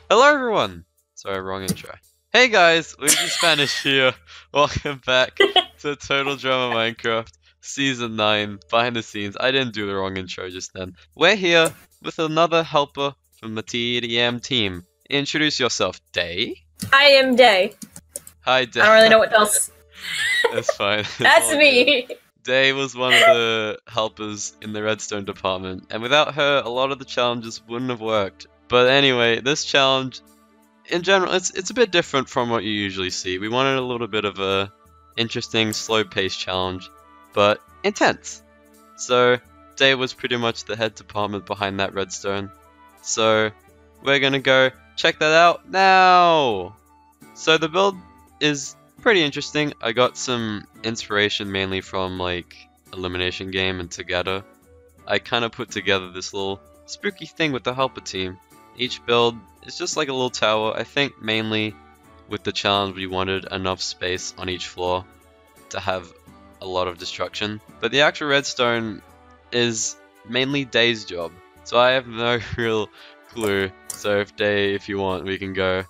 Hello everyone! Sorry, wrong intro. Hey guys, Luigispanish here. Welcome back to Total Drama Minecraft Season 9 behind the scenes. I didn't do the wrong intro just then. We're here with another helper from the TDM team. Introduce yourself, Day. I am Day. Hi, Day. I don't really know what else. That's fine. That's me. Day was one of the helpers in the redstone department, and without her, a lot of the challenges wouldn't have worked. But anyway, this challenge, in general, it's a bit different from what you usually see. We wanted a little bit of a interesting, slow-paced challenge, but intense. So, Day was pretty much the head department behind that redstone. So, we're gonna go check that out now! So the build is pretty interesting. I got some inspiration mainly from like Elimination Game and Together. I kind of put together this little spooky thing with the helper team. Each build is just like a little tower. I think mainly with the challenge we wanted enough space on each floor to have a lot of destruction. But the actual redstone is mainly Day's job, so I have no real clue. So if you want, we can go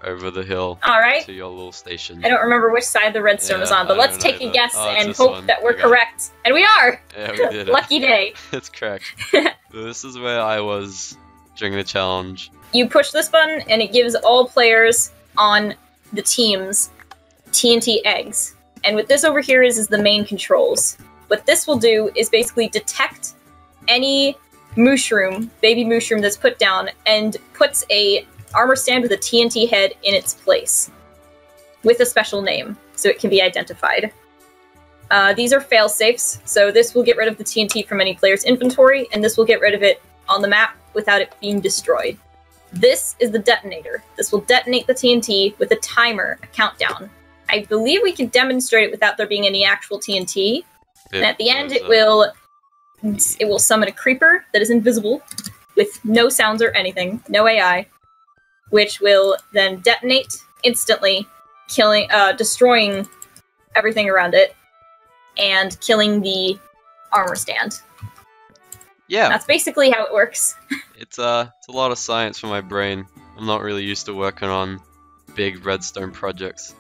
over the hill to your little station. I don't remember which side the redstone is on, but let's take a guess and hope that we're correct. And we are! Yeah, we did it. Lucky Day. It's correct. So this is where I was during the challenge. You push this button and it gives all players on the teams TNT eggs. And what this over here is the main controls. What this will do is basically detect any mushroom, baby mushroom that's put down, and puts a armor stand with a TNT head in its place with a special name so it can be identified. These are fail safes, so this will get rid of the TNT from any player's inventory, and this will get rid of it on the map without it being destroyed. This is the detonator. This will detonate the TNT with a timer, a countdown. I believe we can demonstrate it without there being any actual TNT. And at the end, it will summon a creeper that is invisible with no sounds or anything, no AI, which will then detonate instantly, destroying everything around it and killing the armor stand. Yeah, that's basically how it works. It's a lot of science for my brain. I'm not really used to working on big redstone projects,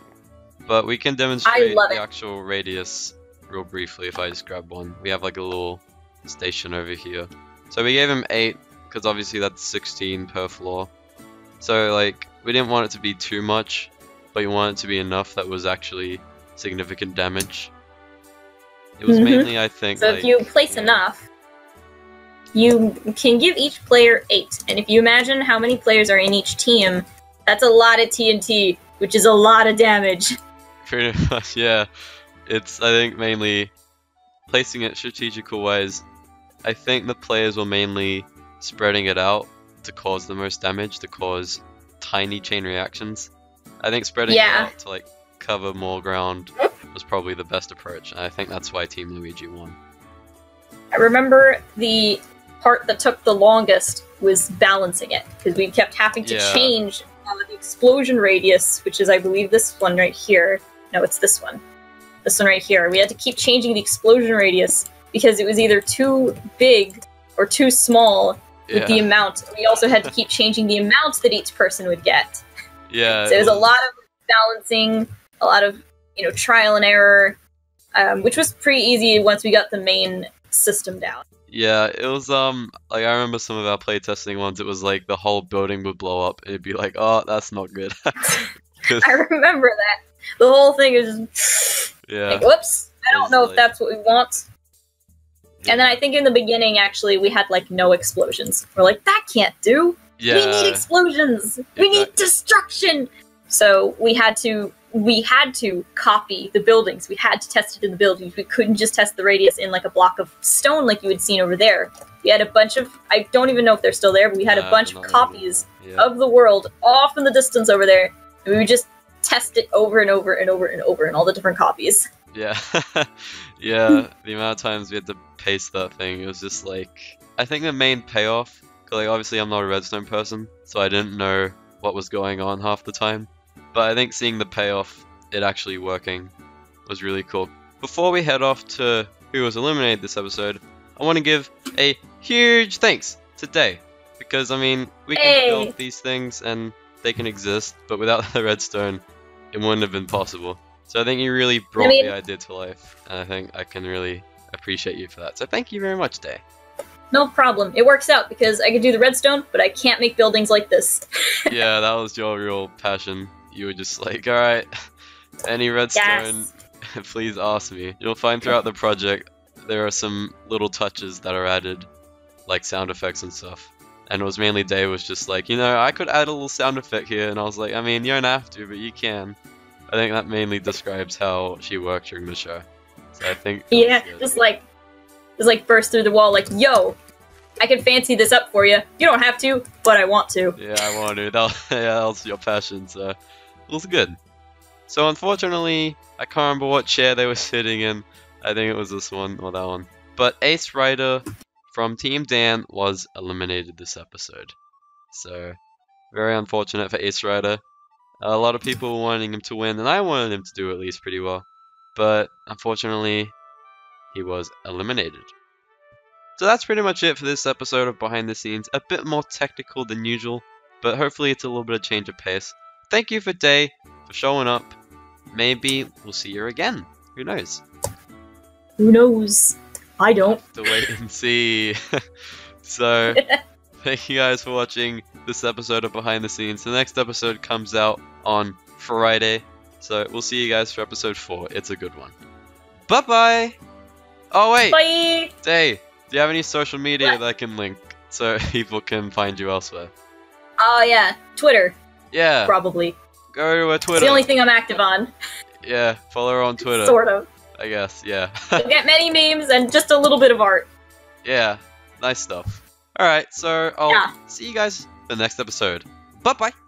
but we can demonstrate the actual radius real briefly. If I just grab one, we have like a little station over here. So we gave him 8 because obviously that's 16 per floor. So like we didn't want it to be too much, but we wanted it to be enough that was actually significant damage. It was mainly, I think. So if you place enough, you can give each player 8, and if you imagine how many players are in each team, that's a lot of TNT, which is a lot of damage. Pretty much, yeah. It's, I think, mainly placing it strategical ways. I think the players were mainly spreading it out to cause the most damage, to cause tiny chain reactions. I think spreading it out to like cover more ground was probably the best approach, and I think that's why Team Luigi won. I remember the part that took the longest was balancing it, because we kept having to change the explosion radius, which is, I believe, this one right here. No, it's this one. This one right here. We had to keep changing the explosion radius because it was either too big or too small with the amount. We also had to keep changing the amount that each person would get. Yeah. So it was a lot of balancing, a lot of, trial and error, which was pretty easy once we got the main system down. Yeah, it was, like, I remember some of our playtesting ones, it was like the whole building would blow up, and it'd be like, oh, that's not good. I remember that. The whole thing is just, like, whoops, I don't know if that's what we want. And then I think in the beginning, actually, we had, like, no explosions. We're like, that can't do! Yeah. We need explosions! We need destruction! So we had to copy the buildings. We had to test it in the buildings. We couldn't just test the radius in like a block of stone like you had seen over there. We had a bunch of, I don't even know if they're still there, but we had a bunch of copies of the world off in the distance over there. And we would just test it over and over and over and over in all the different copies. Yeah. Yeah, the amount of times we had to paste that thing, it was just like, I think the main payoff, because like, obviously I'm not a redstone person, so I didn't know what was going on half the time. But I think seeing the payoff, it actually working, was really cool. Before we head off to who was eliminated this episode, I want to give a huge thanks to Day. Because, I mean, we can build these things, and they can exist, but without the redstone, it wouldn't have been possible. So I think you really brought the idea to life, and I think I can really appreciate you for that. So thank you very much, Day. No problem. It works out because I could do the redstone, but I can't make buildings like this. Yeah, that was your real passion. You were just like, alright, any redstone, please ask me. You'll find throughout the project there are some little touches that are added, like sound effects and stuff. And it was mainly Day was just like, you know, I could add a little sound effect here, and I was like, I mean, you don't have to, but you can. I think that mainly describes how she worked during the show. So I think just like burst through the wall like, yo, I can fancy this up for you. You don't have to, but I want to. Yeah, I want to. That was your passion, so it was good. So unfortunately, I can't remember what chair they were sitting in. I think it was this one or that one. But Ace Rider from Team Dan was eliminated this episode. So, very unfortunate for Ace Rider. A lot of people were wanting him to win, and I wanted him to do at least pretty well. But unfortunately, he was eliminated. So that's pretty much it for this episode of Behind the Scenes. A bit more technical than usual, but hopefully it's a little bit of change of pace. Thank you for Day for showing up. Maybe we'll see you again. Who knows? Who knows? I don't. Have to wait and see. So, thank you guys for watching this episode of Behind the Scenes. The next episode comes out on Friday. So, we'll see you guys for episode 4. It's a good one. Bye-bye! Oh, wait! Bye! Day, do you have any social media that I can link so people can find you elsewhere? Oh, yeah. Twitter. Yeah. Probably. Go to Twitter. It's the only thing I'm active on. Yeah, follow her on Twitter. Sort of. I guess, yeah. You'll get many memes and just a little bit of art. Yeah, nice stuff. Alright, so I'll see you guys in the next episode. Bye-bye!